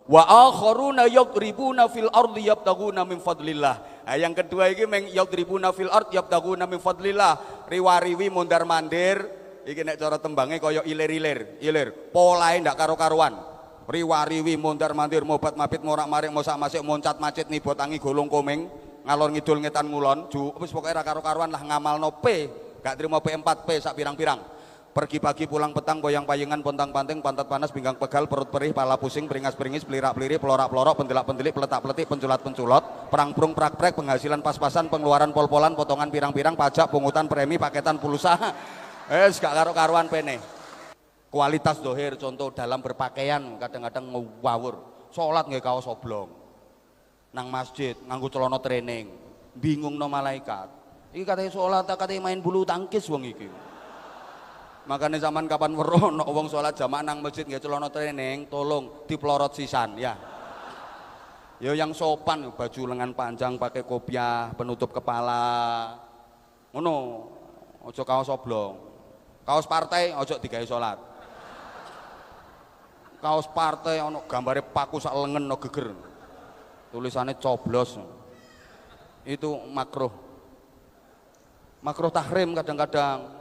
Wa akharuna yadribuna fil ardi yabtaguna min fadlillah. Yang kedua iki meng yadribuna fil ardi yabtaguna min fadlillah. Riwariwi mondar-mandir iki nek cara tembange kaya ilir-ilir, ilir. Polahe ndak karo-karuan. Riwariwi mondar-mandir mobat mabit morak-marik mosak-masik moncat macet nibot tangi golong komeng ngalor ngidul ngetan ngulon wis pokoke ra karo-karuan lah ngamalno P gak trimo P4P sak pirang-pirang. Pergi pagi pulang petang goyang payengan pontang panting pantat panas pinggang pegal perut perih pala pusing beringas beringis pelirak peliri pelorak pelorok pendelak pendelik peletak peletik penculat penculot perang prung prak prek penghasilan pas-pasan pengeluaran pol-polan potongan pirang-pirang pajak pungutan premi paketan pulsa gak karo-karuan pene. Kualitas dohir contoh dalam berpakaian kadang-kadang ngawur sholat nggak kaos oblong nang masjid nganggo celana training bingung no malaikat iki katanya sholat katanya main bulu tangkis wong iki. Makanya zaman kapan weruh no wong sholat jamaah nang masjid nggih celana training tolong dipelorot sisan ya. Ya yang sopan baju lengan panjang pakai kopiah penutup kepala. Ngono. Ojo kaos oblong. Kaos partai ojo digawe sholat. Kaos partai ono gambare paku sak lengen no geger. Tulisannya coblos. Itu makruh. Makruh tahrim kadang-kadang.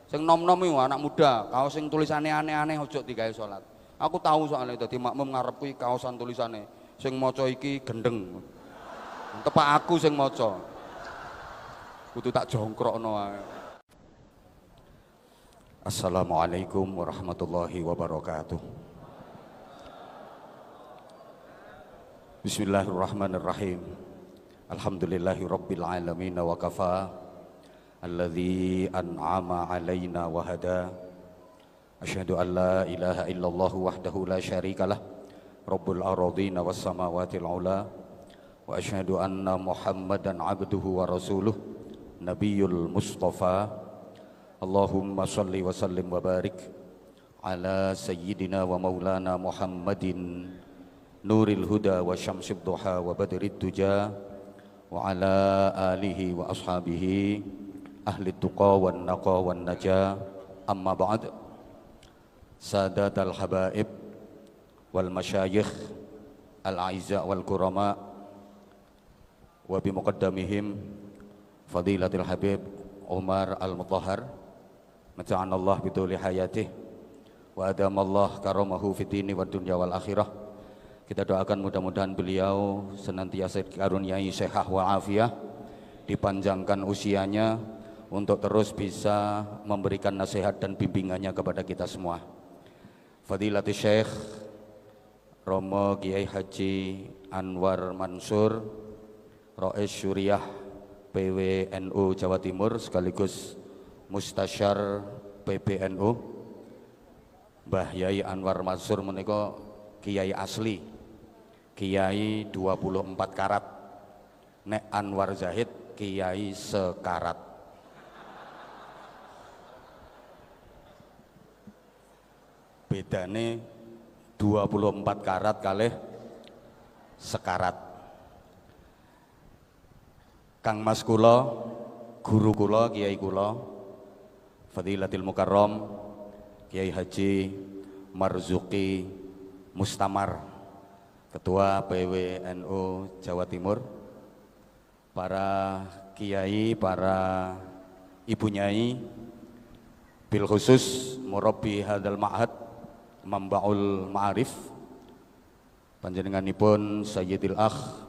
Sing nom-nom iku anak muda, kaos sing tulisannya aneh-aneh ojo digawe salat. Aku tahu soalnya dadi makmum ngarep kuwi kaosan tulisane sing maca iki gendeng. Tepak aku sing maca. Kudu tak jongkrokno ae. Assalamualaikum warahmatullahi wabarakatuh. Bismillahirrahmanirrahim. Alhamdulillahirabbil alamin wa kafa. Alladzi an'ama 'alaina wa hada. Asyhadu an la ilaha illallah wahdahu la syarikalah. Rabbul ardina was samawati al-'ula. Wa asyhadu anna Muhammadan 'abduhu wa rasuluh. Nabiyul Mustafa. Allahumma shalli wa sallim wa barik ala sayyidina wa maulana Muhammadin nuril huda wa syamsid duha wa badrid duja wa ala alihi wa ashabihi ahli tuqa wan naqa wan naja amma ba'd. Sadatal habaib wal masyayikh al a'izza wal kurama wa bi muqaddamihim fadilatul habib Umar al-Mutahhar mata'anallah bituli hayatih wa adamallah karamahu fid dini wad dunya wal akhirah. Kita doakan mudah-mudahan beliau senantiasa dikaruniai sehat wa afiah, dipanjangkan usianya untuk terus bisa memberikan nasihat dan bimbingannya kepada kita semua. Fadilatul Syekh Romo Kiai Haji Anwar Mansur Rais Syuriah PWNU Jawa Timur sekaligus Mustasyar PBNU Mbah Yai Anwar Mansur menika Kiai asli, Kiai 24 karat. Nek Anwar Zahid Kiai sekarat. Bedane 24 karat kalih sekarat. Kang Mas kula, guru kula, kiai kula, Fadilatul Mukarram Kiai Haji Marzuki Mustamar, Ketua PWNU Jawa Timur, para kiai, para ibu nyai, bil khusus murabbi hadal ma'had Mambaul Ma'arif, panjenenganipun Sayyidil Akh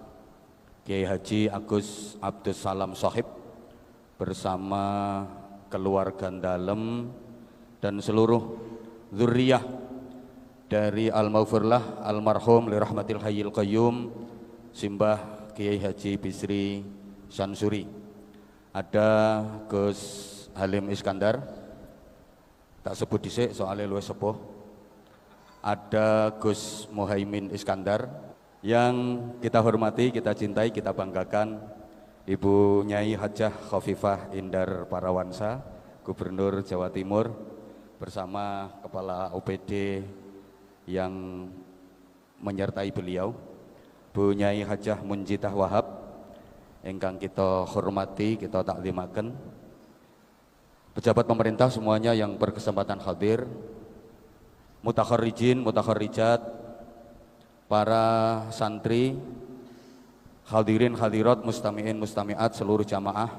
Kiai Haji Agus Abdus Salam Sohib bersama keluarga dalem dan seluruh zuriyah dari Al-Maghfirlah Almarhum li rahmatil hayyil qayyum Simbah Kiai Haji Bisri Sansuri. Ada Gus Halim Iskandar, tak sebut dhisik soalnya luwih sepuh. Ada Gus Muhaimin Iskandar. Yang kita hormati, kita cintai, kita banggakan Ibu Nyai Hajah Khofifah Indar Parawansa, Gubernur Jawa Timur, bersama Kepala OPD yang menyertai beliau, Bu Nyai Hajah Munjitah Wahab, ingkang kita hormati, kita taklimaken, pejabat pemerintah semuanya yang berkesempatan hadir, mutakharrijin, mutakharrijat, para santri, hadirin hadirat, mustami'in mustami'at seluruh jamaah,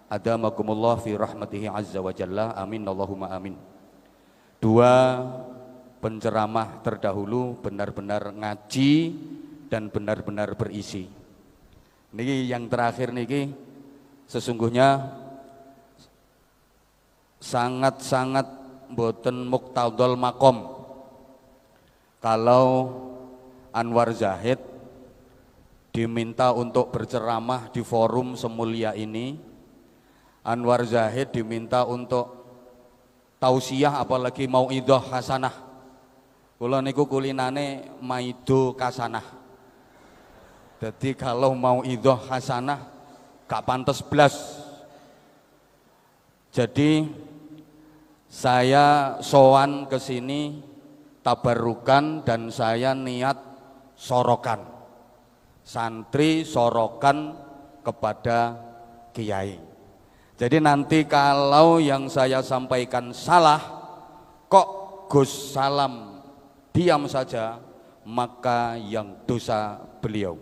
adamakumullah fi rahmatihi azza wa jalla, amin Allahumma amin. Dua penceramah terdahulu benar-benar ngaji dan benar-benar berisi. Niki yang terakhir niki sesungguhnya sangat-sangat mboten muktadol makom kalau Anwar Zahid diminta untuk berceramah di forum semulia ini. Anwar Zahid diminta untuk tausiah apalagi mauidhah hasanah. Kula niku kulinane maido kasanah. Jadi kalau mauidhah hasanah gak pantes blas. Jadi saya sowan ke sini tabarukan dan saya niat sorokan. Santri sorokan kepada kiai. Jadi nanti kalau yang saya sampaikan salah, kok Gus Salam diam saja, maka yang dosa beliau.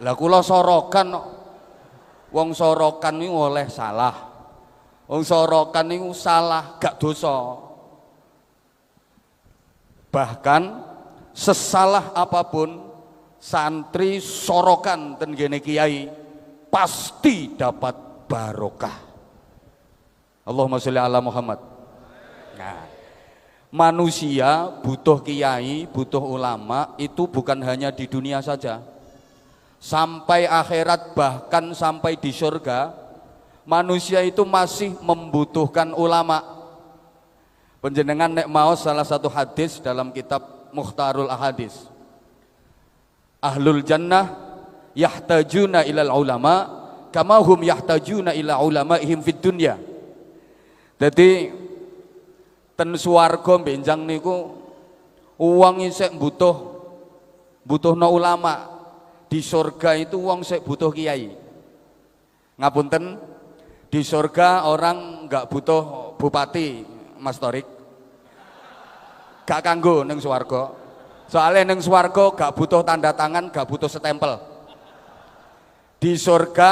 Lah kula sorokan, wong sorokan ini oleh salah. Wong sorokan ini salah gak dosa. Bahkan sesalah apapun santri sorokan ten gene kiai pasti dapat barokah. Allahumma sholli ala Muhammad. Nah, manusia butuh kiai, butuh ulama itu bukan hanya di dunia saja. Sampai akhirat, bahkan sampai di surga, manusia itu masih membutuhkan ulama. Penjenengan nek mau salah satu hadis dalam kitab Mukhtarul Ahadis. Ahlul jannah yahtajuna ilal ulama kama hum yahtajuna ila ulamaihim fid dunya. Jadi ten swarga benjang niku wong isih butuhno ulama. Di surga itu wong sik butuh kiai. Ngapunten, di surga orang enggak butuh bupati, Mas Torik. Gak kanggo ning swarga. Soale ning swarga gak butuh tanda tangan, gak butuh stempel. Di surga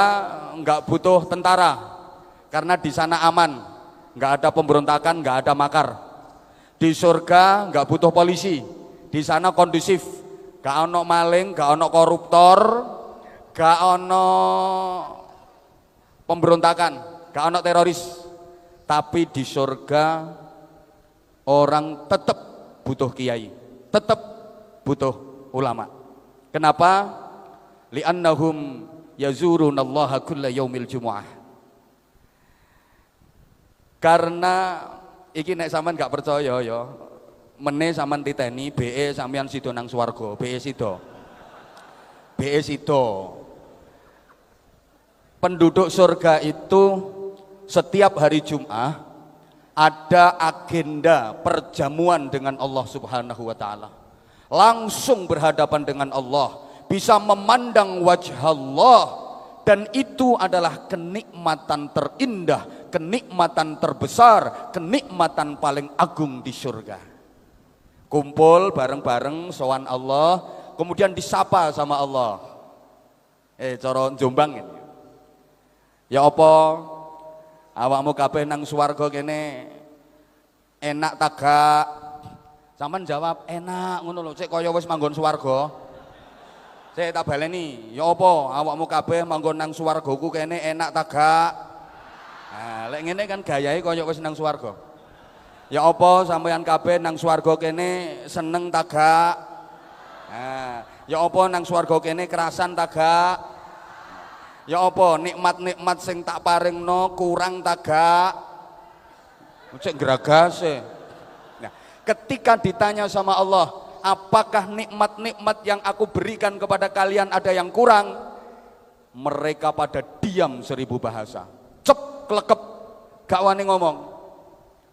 enggak butuh tentara karena di sana aman, enggak ada pemberontakan, enggak ada makar. Di surga enggak butuh polisi, di sana kondusif. Gak ono maling, gak ono koruptor, gak ono pemberontakan, gak ono teroris. Tapi di surga orang tetap butuh kiai, tetap butuh ulama. Kenapa? Li'annahum yazurunallaha kulla yaumil jumu'ah. Karena iki nek sampean gak percaya ya, mene sampean titeni BE sampean sido nang swarga, BE sido. BE sido. Penduduk surga itu setiap hari Jumat ada agenda perjamuan dengan Allah Subhanahu wa taala. Langsung berhadapan dengan Allah, bisa memandang wajah Allah, dan itu adalah kenikmatan terindah, kenikmatan terbesar, kenikmatan paling agung di surga. Kumpul bareng-bareng sowan Allah, kemudian disapa sama Allah. Cara Jombang ini. Ya apa awakmu kabeh nang swarga kene enak ta gak? Sampeyan jawab enak ngono lho, cek kaya wis manggon swarga. Cek tak baleni, ya apa awakmu kabeh manggon nang swargaku kene enak ta gak? Nah, lek ngene kan gayahe kaya wis nang swarga. Ya apa sampeyan kabeh nang swarga kene seneng ta gak? Nah, ya apa nang swarga kene kerasan ta gak? Ya apa nikmat-nikmat sing tak paringno kurang ta gak? Cek geragas e. Nah, ketika ditanya sama Allah, apakah nikmat-nikmat yang aku berikan kepada kalian ada yang kurang? Mereka pada diam 1000 bahasa. Cep klekep gak wani ngomong.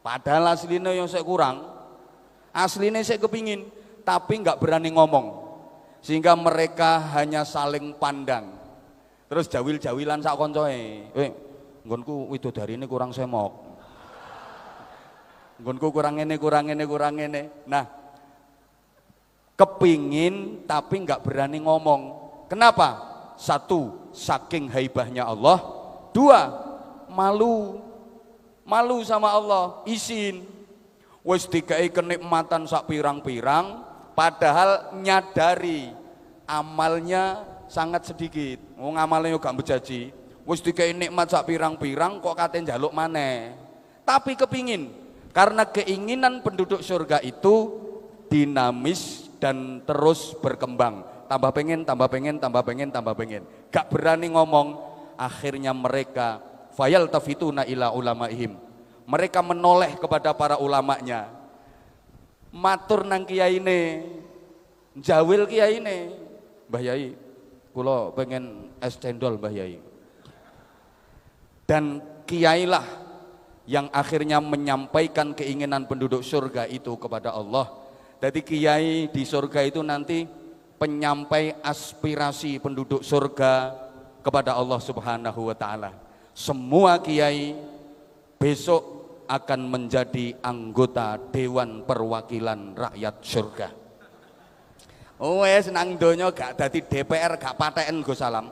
Padahal aslinya yang saya kurang, aslinya saya kepingin, tapi nggak berani ngomong, sehingga mereka hanya saling pandang. Terus jawil-jawilan sak koncoe, nggonku widodari ini kurang semok, nggonku kurang ini. Nah, kepingin tapi nggak berani ngomong. Kenapa? Satu, saking haibahnya Allah. Dua, malu sama Allah, izin. Wis dikai kenikmatan sak pirang-pirang, padahal nyadari amalnya sangat sedikit. Wong amalnya gak bejaji. Wis dikai nikmat sak pirang-pirang kok kate njaluk maneh. Tapi kepingin, karena keinginan penduduk surga itu dinamis dan terus berkembang. Tambah pengen, tambah pengen, tambah pengen, tambah pengen. Gak berani ngomong, akhirnya mereka fayaltafituna ila ulamaihim. Mereka menoleh kepada para ulamanya. Matur nang kiai ini, jawil kiai ini. Mbah Yai, kula pengen es cendol Mbah Yai. Dan kiailah yang akhirnya menyampaikan keinginan penduduk surga itu kepada Allah. Jadi kiai di surga itu nanti penyampai aspirasi penduduk surga kepada Allah Subhanahu wa taala. Semua kiai besok akan menjadi anggota Dewan Perwakilan Rakyat Surga. Oh wes nang donya gak dadi DPR gak pateken Gus Salam.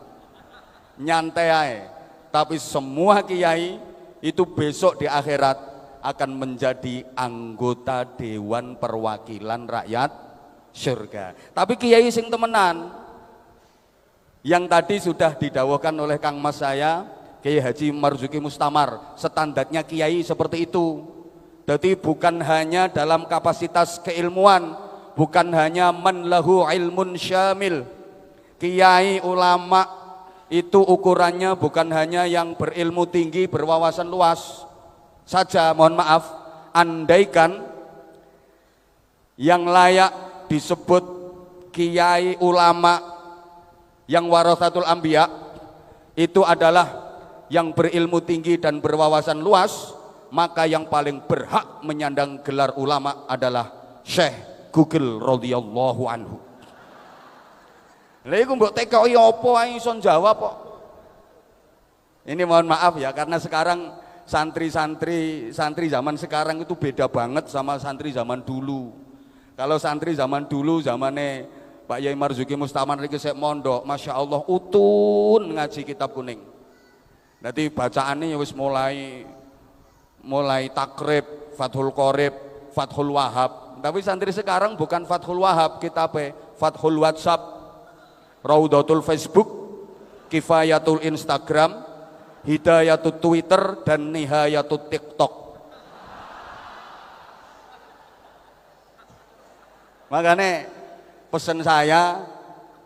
Nyantai ae. Tapi semua kiai itu besok di akhirat akan menjadi anggota Dewan Perwakilan Rakyat Surga. Tapi kiai sing temenan yang tadi sudah didawuhkan oleh Kang Mas saya, Kiai Haji Marzuki Mustamar, standarnya kiai seperti itu. Jadi bukan hanya dalam kapasitas keilmuan, bukan hanya man lahu ilmun syamil. Kiai ulama itu ukurannya bukan hanya yang berilmu tinggi, berwawasan luas saja. Mohon maaf, andaikan yang layak disebut kiai ulama yang warathatul anbiya itu adalah yang berilmu tinggi dan berwawasan luas, maka yang paling berhak menyandang gelar ulama adalah Syekh Google radhiyallahu anhu. Lha iku mbok tekoki apa ae iso jawab kok. Ini mohon maaf ya, karena sekarang santri zaman sekarang itu beda banget sama santri zaman dulu. Kalau santri zaman dulu, zamannya Pak Yai Marzuki Mustamar iki sik mondok, Masya Allah utun ngaji kitab kuning. Nanti bacaannya wis mulai takrib, Fathul Qorib, Fathul Wahab. Tapi santri sekarang bukan Fathul Wahab, kitabnya Fathul WhatsApp, Raudatul Facebook, Kifayatul Instagram, Hidayatul Twitter, dan Nihayatul TikTok. Makanya pesan saya,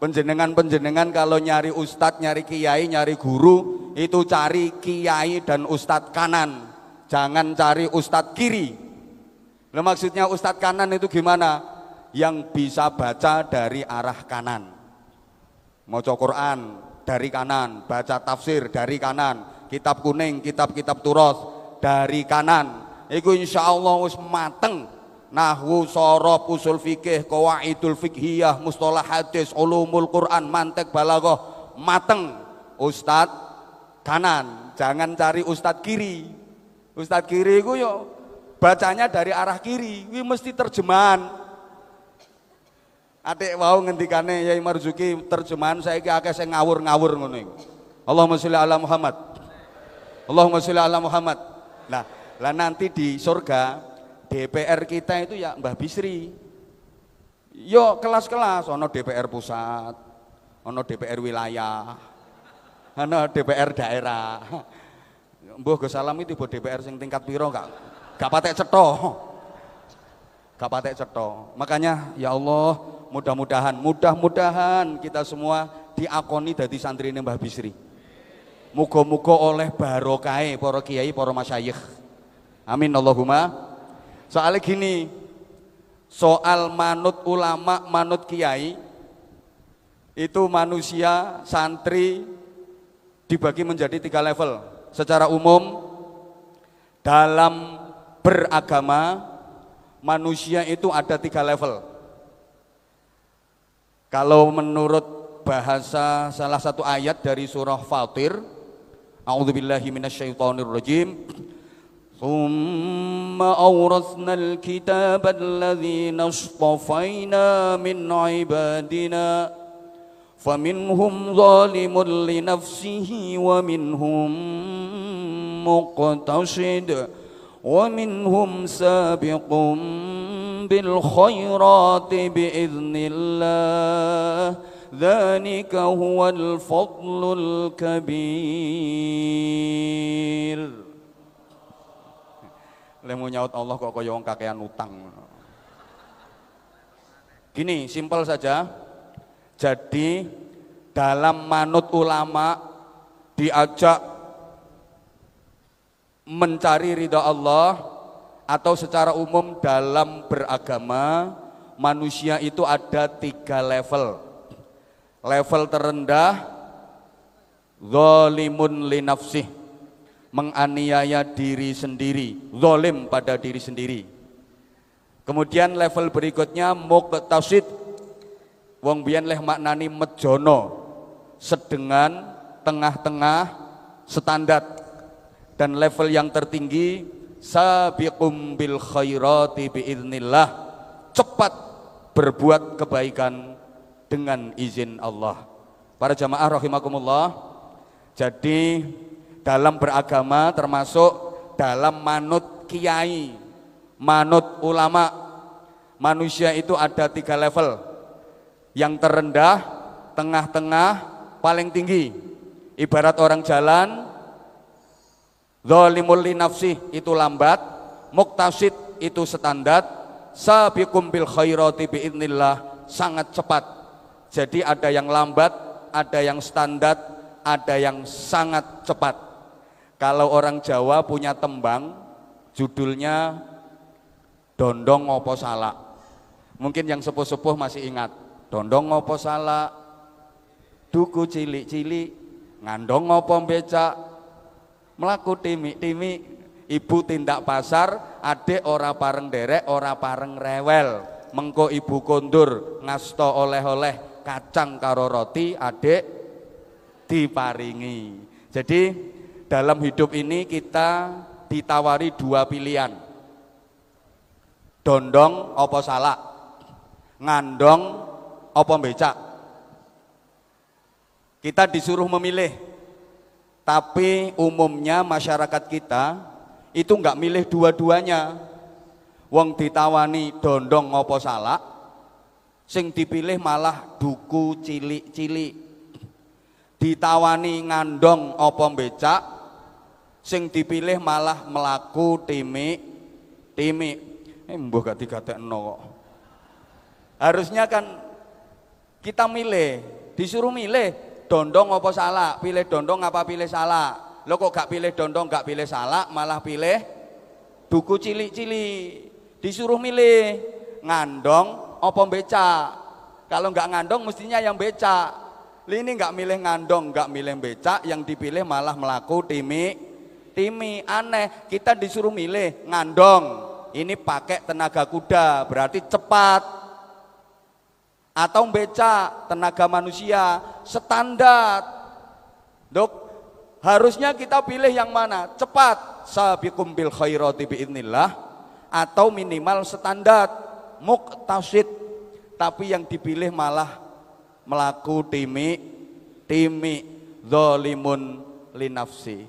penjenengan kalau nyari ustadz, nyari kiai, nyari guru, itu cari kiai dan ustadz kanan, jangan cari ustadz kiri. Nah, maksudnya ustadz kanan itu gimana? Yang bisa baca dari arah kanan, maca Quran dari kanan, baca tafsir dari kanan, kitab kuning, kitab-kitab turas dari kanan. Iku insya Allah wis mateng. Nahwu, sorof, usul fikih, qawaidul fikhiyah, mustalah hadis, ulumul Quran, mantek, balaghah, mateng. Ustadz kanan, jangan cari ustadz kiri. Ustadz kiri itu yo bacanya dari arah kiri, ini mesti terjemahan. Adik wau ngendikane Yai Marzuki, terjemahan saiki akeh sing ngawur-ngawur ngono iku. Allahumma sholli ala Muhammad. Allahumma sholli ala Muhammad. Lah nanti di surga DPR kita itu ya Mbah Bisri. Yo kelas-kelas, ono DPR pusat, ono DPR wilayah, ono DPR daerah. Mbah Gus Salam itu buat DPR sing tingkat piro gak patek cetha. Gak patek cetha. Makanya ya Allah, mudah-mudahan kita semua diakoni dadi santrine Mbah Bisri. Muga-muga oleh barokahe para kiai, para masyayikh. Amin Allahumma. Soalnya gini, soal manut ulama, manut kiai, itu manusia, santri dibagi menjadi 3 level. Secara umum, dalam beragama, manusia itu ada 3 level. Kalau menurut bahasa salah satu ayat dari surah Fatir, a'udzubillahi minasyaitonirrajim, ثم أورثنا الكتاب الذين اصطفينا من عبادنا فمنهم ظالم لنفسه ومنهم مقتصد ومنهم سابق بالخيرات بإذن الله ذلك هو الفضل الكبير. Lemu nyaut Allah kok kaya wong kakean utang. Gini, simpel saja. Jadi dalam manut ulama diajak mencari ridha Allah, atau secara umum dalam beragama manusia itu ada 3 level. Level terendah zalimun li nafsih, menganiaya diri sendiri, zalim pada diri sendiri. Kemudian level berikutnya muqtasid, wong biyen leh maknani mejono, sedengan, tengah-tengah, standar. Dan level yang tertinggi sabiqum bil khairati biiznillah, cepat berbuat kebaikan dengan izin Allah. Para jamaah rahimakumullah, jadi dalam beragama termasuk dalam manut kiai, manut ulama, manusia itu ada 3 level. Yang terendah, tengah-tengah, paling tinggi. Ibarat orang jalan, zalimul li nafsih itu lambat, muqtasid itu standar, sabiqum bil khairati biidznillah sangat cepat. Jadi ada yang lambat, ada yang standar, ada yang sangat cepat. Kalau orang Jawa punya tembang judulnya Dondong Ngopo Salak. Mungkin yang sepuh-sepuh masih ingat. Dondong ngopo salak, duku cilik-cilik, ngandong ngopo becak, melaku timik-timik, ibu tindak pasar, adek ora pareng derek, ora pareng rewel, mengko ibu kondur ngasto oleh-oleh kacang karo roti, adek diparingi. Jadi dalam hidup ini kita ditawari 2 pilihan, dondong opo salak, ngandong opo becak. Kita disuruh memilih, tapi umumnya masyarakat kita itu enggak milih dua-duanya. Wong ditawani dondong opo salak, sing dipilih malah duku cilik-cilik. Ditawani ngandong opo becak, sing dipilih malah melaku timik-timik. Mbuh gak digatekno kok. Harusnya kan kita milih, disuruh milih dondong apa salak, pilih dondong apa pilih salak. Lo kok gak pilih dondong, gak pilih salak, malah pilih duku cilik-cilik. Disuruh milih ngandong apa becak. Kalau nggak ngandong mestinya yang becak. Ini nggak milih ngandong, nggak milih becak, yang dipilih malah melaku timik. Aneh, kita disuruh milih ngandong. Ini pakai tenaga kuda, berarti cepat. Atau becak, tenaga manusia, standar. Dok, harusnya kita pilih yang mana? Cepat, sabiqum bil khairati biidznillah, atau minimal standar, muqtasid. Tapi yang dipilih malah melaku timik, zalimun li nafsi.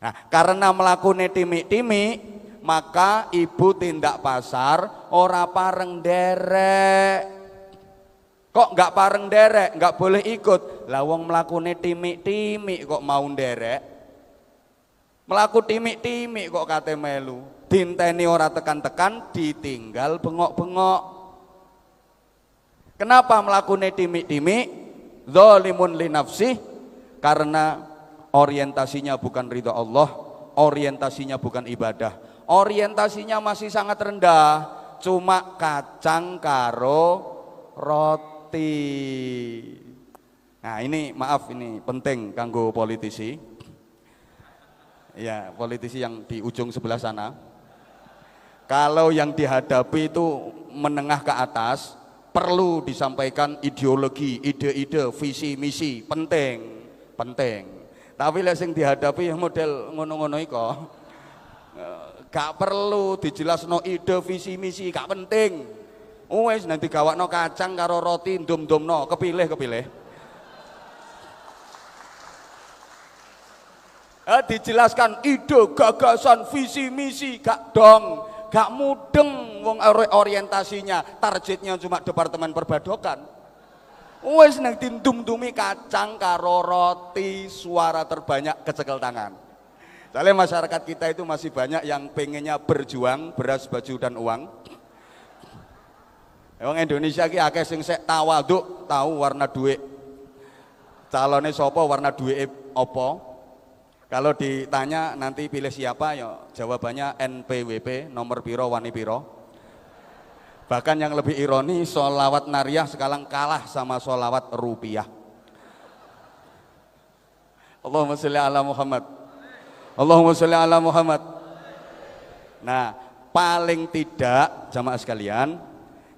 Nah, karena melakune timik, maka ibu tindak pasar ora pareng derek. Kok nggak pareng derek, nggak boleh ikut. Lah wong mlakune timik kok mau derek. Melaku timik kok kate melu. Dinteni ora tekan-tekan, ditinggal bengok-bengok. Kenapa mlakune timik? Zalimun li nafsih, karena orientasinya bukan ridha Allah, orientasinya bukan ibadah. Orientasinya masih sangat rendah, cuma kacang karo roti. Nah ini maaf, ini penting kanggo politisi. Ya, politisi yang di ujung sebelah sana. Kalau yang dihadapi itu menengah ke atas, perlu disampaikan ideologi, ide-ide, visi, misi, penting. Tapi lek sing dihadapi yang model ngono-ngono iko, Gak perlu dijelasno ide visi misi, gak penting. Wes nanti gawakno kacang karo roti ndom-domno, kepilih. Dijelaskan ide, gagasan, visi misi, gak dong, gak mudeng wong orientasinya, targetnya cuma departemen perbadokan. Wes nang dindum-dumi kacang karo roti, suara terbanyak kecekel tangan. Soalnya masyarakat kita itu masih banyak yang pengennya berjuang, beras, baju dan uang. Wong Indonesia ki akeh sing sek tawaduk, tahu warna duit. Calone sapa, warna duit apa? Kalau ditanya nanti pilih siapa, ya jawabannya NPWP, nomor piro, wani piro. Bahkan yang lebih ironi, sholawat nariyah sekarang kalah sama sholawat rupiah. Allahumma sholli ala Muhammad. Allahumma sholli ala Muhammad. Nah, paling tidak jamaah sekalian,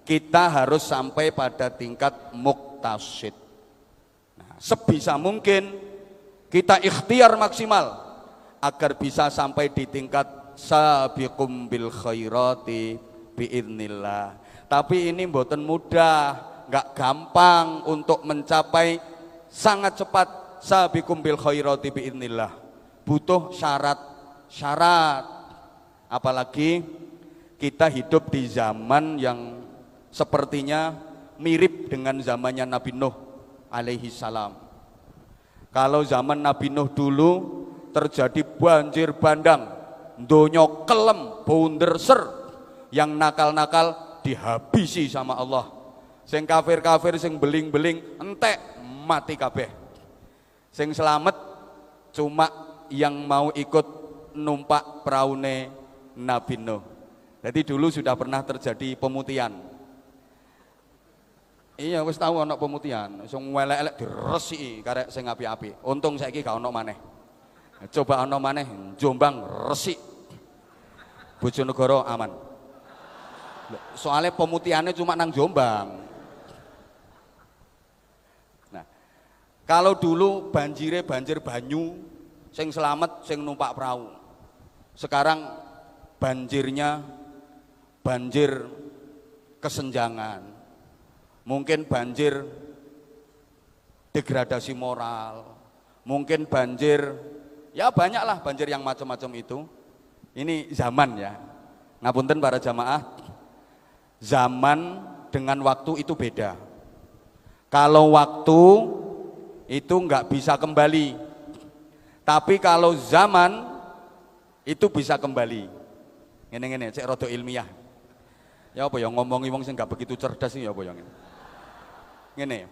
kita harus sampai pada tingkat muqtasid. Nah, sebisa mungkin kita ikhtiar maksimal agar bisa sampai di tingkat sabiqum bil khairati biidznillah. Tapi ini mboten mudah, nggak gampang untuk mencapai sangat cepat sabiqum bil khairati biidznillah. Butuh syarat, apalagi kita hidup di zaman yang sepertinya mirip dengan zamannya Nabi Nuh alaihi salam. Kalau zaman Nabi Nuh dulu terjadi banjir bandang, donya kelem, bunderser, yang nakal-nakal dihabisi sama Allah. Sing kafir-kafir, sing beling-beling entek mati kabeh. Sing selamat cuma yang mau ikut numpak peraune Nabi Nuh. Jadi dulu sudah pernah terjadi pemutihan. Iya, wis tahu ana pemutihan, sing welek-elek diresiki karek sing api-api. Untung saiki gak ono maneh. Coba ono maneh Jombang resik. Bojonegoro aman. Soalnya pemutihannya cuma nang Jombang. Nah, kalau dulu banjir banyu, sing selamat sing numpak perahu. Sekarang banjirnya banjir kesenjangan, mungkin banjir degradasi moral, mungkin banjir, ya banyaklah banjir yang macam-macam itu. Ini zaman ya, ngapunten para jamaah, zaman dengan waktu itu beda. Kalau waktu itu nggak bisa kembali, tapi kalau zaman itu bisa kembali. Ngene-ngene, cek rada ilmiah. Ya apa ya ngomongi wong sing nggak begitu cerdas ya apa ya ngene. Ngene.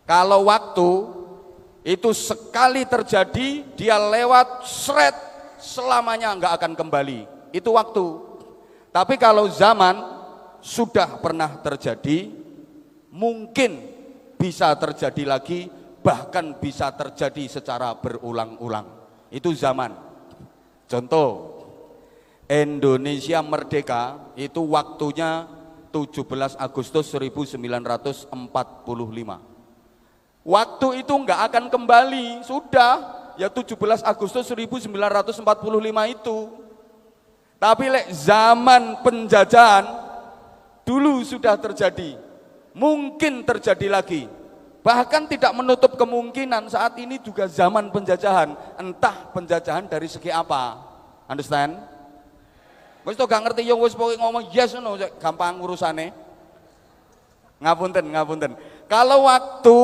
Kalau waktu itu sekali terjadi dia lewat seret selamanya nggak akan kembali. Itu waktu. Tapi kalau zaman sudah pernah terjadi, mungkin bisa terjadi lagi, bahkan bisa terjadi secara berulang-ulang. Itu zaman. Contoh, Indonesia merdeka itu waktunya 17 Agustus 1945. Waktu itu nggak akan kembali, sudah ya 17 Agustus 1945 itu. Tapi zaman penjajahan dulu sudah terjadi, mungkin terjadi lagi. Bahkan tidak menutup kemungkinan saat ini juga zaman penjajahan. Entah penjajahan dari segi apa. Understand? Wis to gak ngerti yo wis pokoke ngomong yes ngono gampang urusane. Ngapunten. Kalau waktu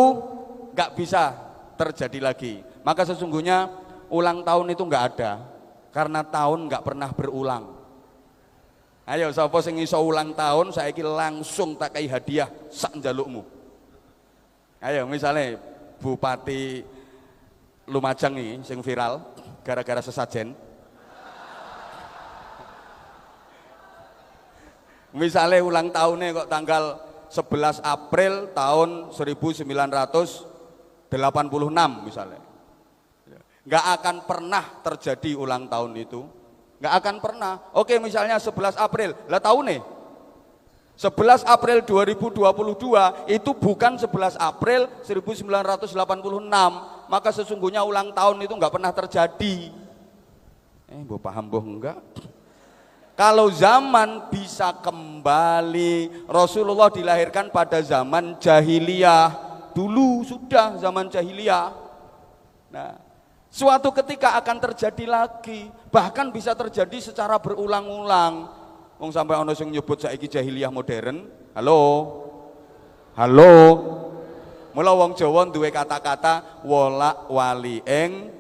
nggak bisa terjadi lagi, maka sesungguhnya ulang tahun itu nggak ada, karena tahun nggak pernah berulang. Ayo sapa sing iso ulang tahun saiki langsung tak kai hadiah sak njalukmu. Ayo misalnya Bupati Lumajang ini sing viral gara-gara sesajen. Misalnya ulang tahunnya kok tanggal 11 April tahun 1986 misalnya. Nggak akan pernah terjadi ulang tahun itu. Nggak akan pernah. Oke misalnya 11 April, lah tahunnya 11 April 2022 itu bukan 11 April 1986, maka sesungguhnya ulang tahun itu nggak pernah terjadi. Mbok paham mbok enggak? Kalau zaman bisa kembali, Rasulullah dilahirkan pada zaman jahiliyah. Dulu sudah zaman jahiliyah. Nah, suatu ketika akan terjadi lagi, bahkan bisa terjadi secara berulang-ulang. Wong sampai ono sing nyebut saiki jahiliyah modern. Halo. Halo. Mula wong Jawa duwe kata-kata wolak wali ing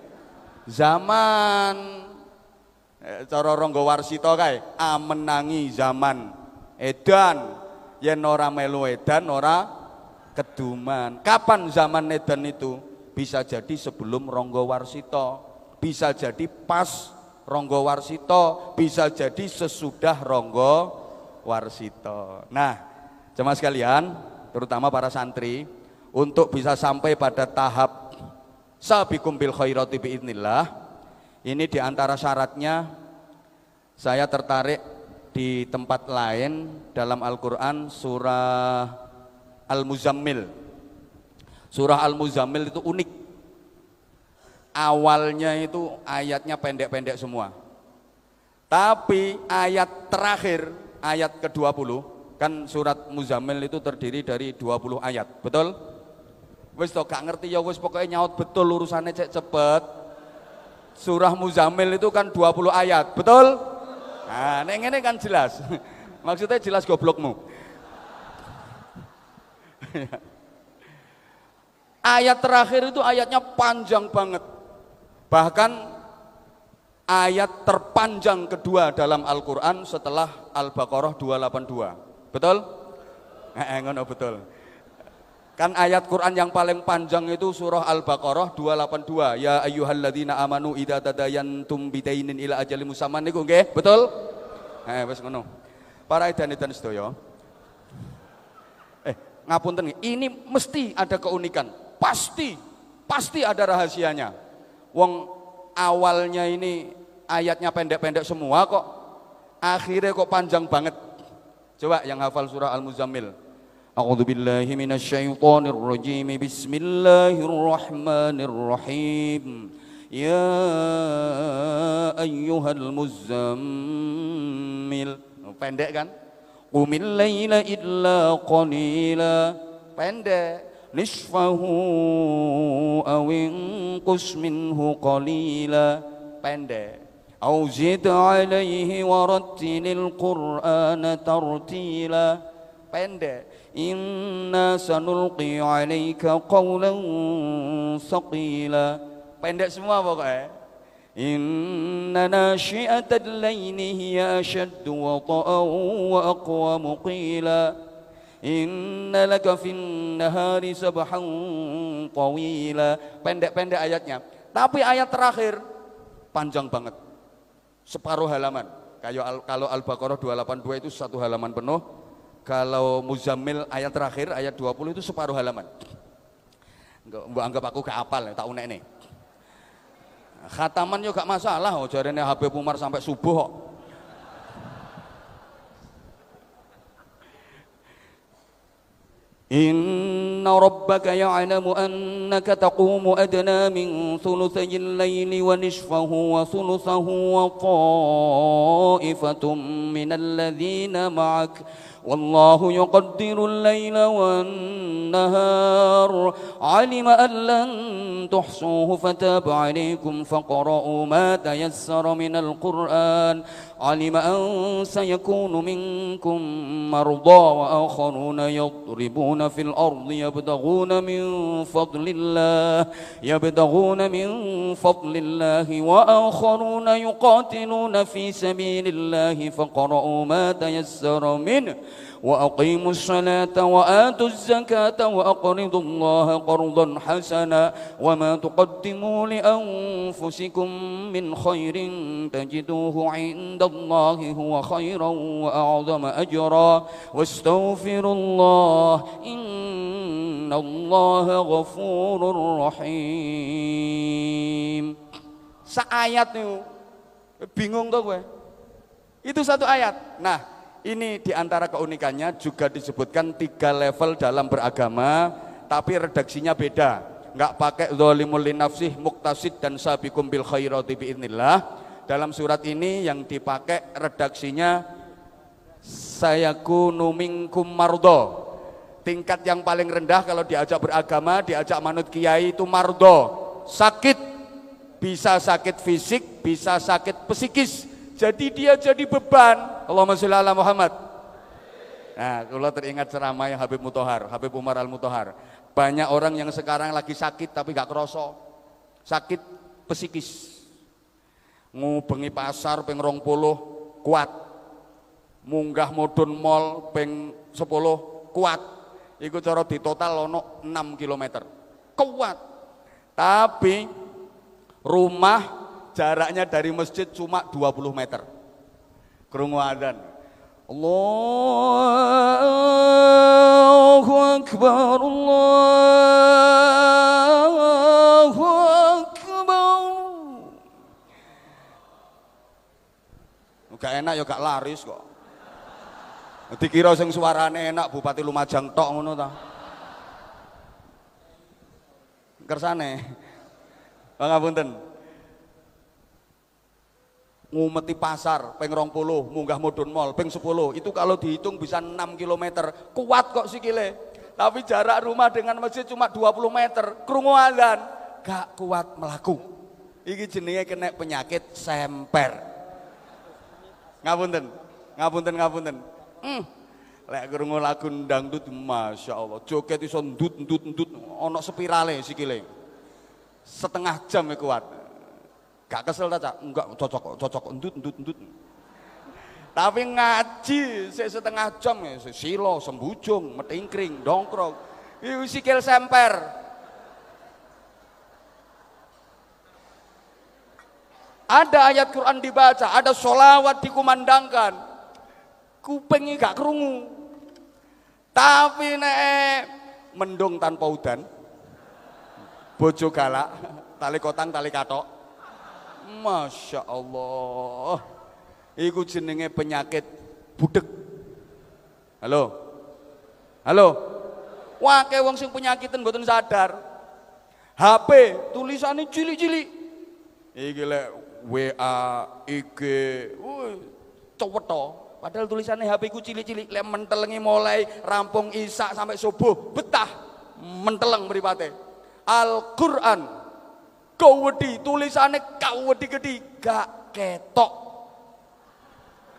zaman. Cara Rangga Warsita kae amenangi zaman edan, yen ora melu edan ora keduman. Kapan zaman edan itu? Bisa jadi sebelum Rangga Warsita, bisa jadi pas Rangga Warsita, bisa jadi sesudah Rangga Warsita. Nah, jemaah sekalian, terutama para santri, untuk bisa sampai pada tahap sabiqum bil khairati biidznillah, ini diantara syaratnya. Saya tertarik di tempat lain dalam Al-Quran, surah Al-Muzammil. Surah Al-Muzammil itu unik. Awalnya itu ayatnya pendek-pendek semua, tapi ayat terakhir, ayat ke-20, kan surat Muzammil itu terdiri dari 20 ayat, betul? Wis to gak ngerti ya wis, pokoknya nyaut betul urusannya cek cepet. Surah Muzammil itu kan 20 ayat, betul? Nah, ini kan jelas. Maksudnya jelas goblokmu. Ayat terakhir itu ayatnya panjang banget. Bahkan ayat terpanjang kedua dalam Al-Quran setelah Al-Baqarah 282. Betul? Ngono betul. Kan ayat Quran yang paling panjang itu surah Al-Baqarah 282. Ya ayyuhalladzina amanu idza tadayantum bidainin ila ajalin musamman niku nggih, betul? Wis ngono. Para edan-edan sedaya. Ngapunten, ini mesti ada keunikan. Pasti ada rahasianya. Wong awalnya ini ayatnya pendek-pendek semua kok. Akhirnya kok panjang banget. Coba yang hafal surah Al-Muzammil. A'udzu billahi minasyaitonir rajim. Bismillahirrahmanirrahim. Ya ayyuhal muzammil. Pendek kan? Qumil laila illa qalila. Pendek. Nisfahu aw inqus minhu qalila. Pendek. Au zid alaihi warattilil qur'ana tartila. Pendek. Inna sanulqi alaika qawlan saqila. Pendek semua pokoknya. Inna nasyi'atal laili hiya ashaddu wata'an wa aqwamu qila. Inna laka fin nahari sabhan tawila. Pendek-pendek ayatnya. Tapi ayat terakhir panjang banget. Separuh halaman. Kayak kalau Al-Baqarah 282 itu satu halaman penuh. Kalau Muzammil ayat terakhir, ayat 20 itu separuh halaman. Mbak anggap aku gak apal, tak unek nih. Khataman juga gak masalah, jarene Habib Umar sampai subuh kok. Inna rabbaka ya'lamu annaka taqumu adna min thuluthayil layli wa nisfahu wa thuluthahu wa ta'ifatum minal ladhina ma'ak. Wallahu yuqaddirul layla wan nahar. Alima an lan tuhsuhu fataba alaykum faqra'u ma tayassara minal Qur'an. Alima an sayakunu minkum marda wa akharuna yadribuna fil ardi yabtaghuna min fadlillah wa akharuna yuqatiluna fi sabilillahi faqra'u ma tayassara minhu wa aqimus salata wa atuz zakata wa aqridullaha qardan hasana wa ma tuqaddimu li anfusikum min khairin tajiduhu 'indallahi huwa khairan wa a'zama ajra wastaghfirullah innallaha ghafurur rahim. Saayat itu bingung tuh gue. Itu satu ayat. Nah, ini diantara keunikannya juga disebutkan 3 level dalam beragama, tapi redaksinya beda. Nggak pakai zalimul li nafsih, muqtasid dan sabiqum bil khairati biidznillah. dalam surat ini yang dipakai redaksinya sayakunu minkum mardo. Tingkat yang paling rendah kalau diajak beragama, diajak manut kiai itu mardo, sakit, bisa sakit fisik, bisa sakit psikis. Jadi dia jadi beban. Allahumma sholli ala Muhammad. Nah, kalau teringat ceramah yang Habib Muthohar, Habib Umar Al Muthohar. Banyak orang yang sekarang lagi sakit tapi gak kroso. Sakit psikis. Ngubengi pasar ping 20 kuat. Munggah mudhun mall ping 10 kuat. Iku cara di total ono 6 km. Kuat. Tapi rumah jaraknya dari masjid cuma 20 meter. Krungu adzan. Allahu Akbar, Allahu Akbar. Gak enak ya gak laris kok. Dikira sing suarane enak Bupati Lumajang tok ngono ta. Kersane. Pangapunten. Ngumeti pasar ping 20, munggah mudhun mall ping 10. Itu kalau dihitung bisa 6 km. Kuat kok sikile. Tapi jarak rumah dengan masjid cuma 20 meter. Krungu adzan, gak kuat melaku. Iki jenenge kena penyakit semper. Ngapunten. Ngapunten. Lek krungu lagu dangdut Masya Allah, joget iso ndut ono spirale sikile. Setengah jam kuat. Gak kesel ta, Cak? Enggak, cocok ndut. Tapi ngaji setengah jam ya, silo, sembujung, metingkring, dongkrong. Iku sikil semper. Ada ayat Quran dibaca, ada sholawat dikumandangkan. Kupingnya gak kerungu. Tapi nek mendung tanpa udan, bojo galak, tali kotang tali katok. Masya Allah. Iku jenenge penyakit budek. Halo. Wake wong sing penyakitan mboten sadar. HP tulisannya cilik-cilik. Iki lek WA, IG, cowet. Padahal tulisannya HP ku cilik-cilik, lek mentelengi mulai rampung isak sampai subuh, betah menteleng mripate. Al-Qur'an kawedi tulisannya kawedi-gedi gak ketok.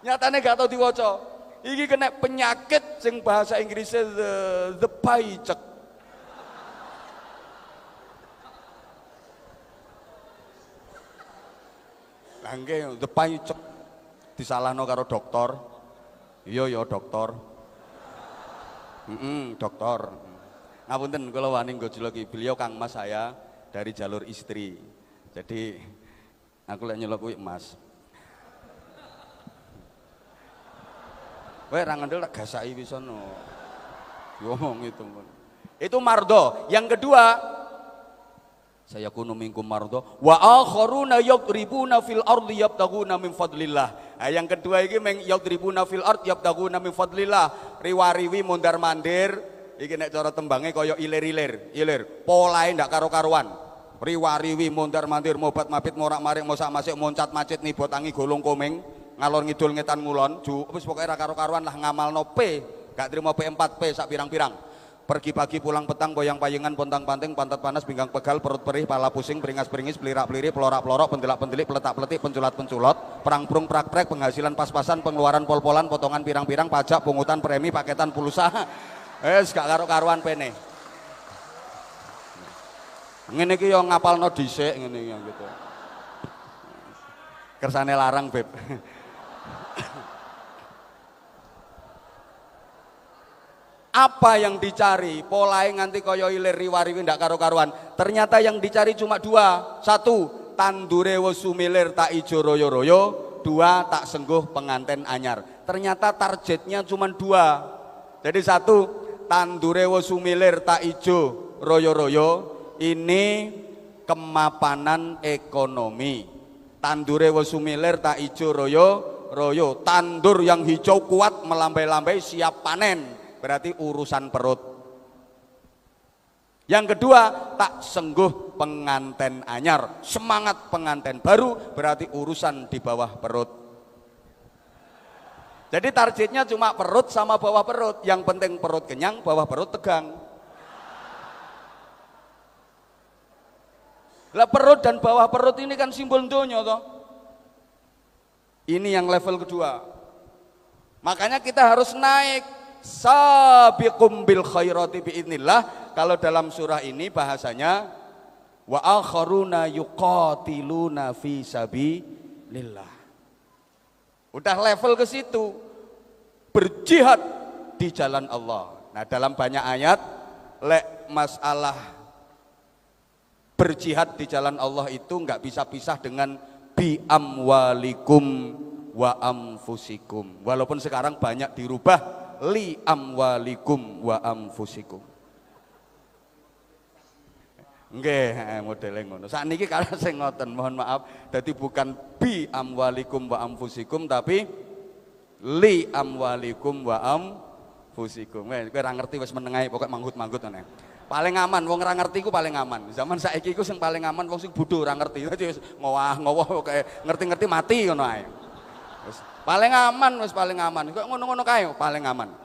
Nyatane gak tau diwaca. Iki kena penyakit sing bahasa Inggrisnya the paycheck. Langge the paycheck disalahno karo dokter. Iya ya dokter. Dokter. Ngapunten kula wani nggojeloki beliau Kang Mas saya dari jalur istri. Jadi aku lek nyelok kuwi Mas. Kowe ra ngandel tak gasaki wis ono. Ngomong itu. Itu mardo. Yang kedua, saya kunu minkum mardo wa akharuna yadribuna fil ardi yabtaguna min fadlillah. Nah, yang kedua iki meng yadribuna fil ardi yabtaguna min fadlillah. Riwariwi mondar-mandir iki nek cara tembange kaya ilir. Polahe ndak karo-karuan. Riwariwi mondar-mandir mobat mabit morak-marik mosak-masik moncat macet nibot tangi golong komeng ngalor ngidul ngetan ngulon wis pokoke ra karo-karuan lah ngamalno P gak trimo P4P sak pirang-pirang. Pergi pagi pulang petang goyang payengan pontang panting pantat panas pinggang pegal perut perih pala pusing beringas beringis pelirak peliri pelorak pelorok pendelak pendelik peletak peletik penculat penculot perang prung prak prek penghasilan pas-pasan pengeluaran pol-polan potongan pirang-pirang pajak pungutan premi paketan pulsa gak karo-karuan pene. Ngene iki yo ngapalno dhisik ngene iki gitu. Kersane larang beb. Apa yang dicari? Polahe nganti kaya ilir riwariwi ndak karo-karuan. Ternyata yang dicari cuma dua. Satu, tandure wis sumilir tak ijo royo-royo. Dua, tak sengguh penganten anyar. Ternyata targetnya cuma dua. Jadi satu, tandure wis sumilir tak ijo royo-royo. Ini kemapanan ekonomi. Tandure wis sumilir tak ijo royo-royo. Tandur yang hijau kuat melambai-lambai siap panen. Berarti urusan perut. Yang kedua, tak sengguh penganten anyar. Semangat penganten baru berarti urusan di bawah perut. Jadi targetnya cuma perut sama bawah perut. Yang penting perut kenyang, bawah perut tegang. Lah perut dan bawah perut ini kan simbol donya toh. Ini yang level kedua. Makanya kita harus naik. Sabiqum bil khairati biidznillah. Kalau dalam surah ini bahasanya wa akharuna yuqatiluna fi sabilillah. Udah level ke situ. Berjihad di jalan Allah. Nah, dalam banyak ayat masalah berjihad di jalan Allah itu enggak bisa pisah dengan bi amwalikum wa amfusikum. Walaupun sekarang banyak dirubah li amwalikum wa amfusikum. Nggih, modele ngono. Sakniki kalau sing ngoten, mohon maaf, dadi bukan bi amwalikum wa amfusikum tapi li amwalikum wa amfusikum. Kowe ora ngerti wis meneng ae, pokoke manggut-manggut ngene. Paling aman wong ora ngerti ku paling aman. Zaman saiki iku sing paling aman wong sing bodho ora ngerti. Dadi wis ngowah-ngowah kayak ngerti-ngerti mati ngono ae. Wis paling aman, wis paling aman. Kok ngono-ngono kae paling aman.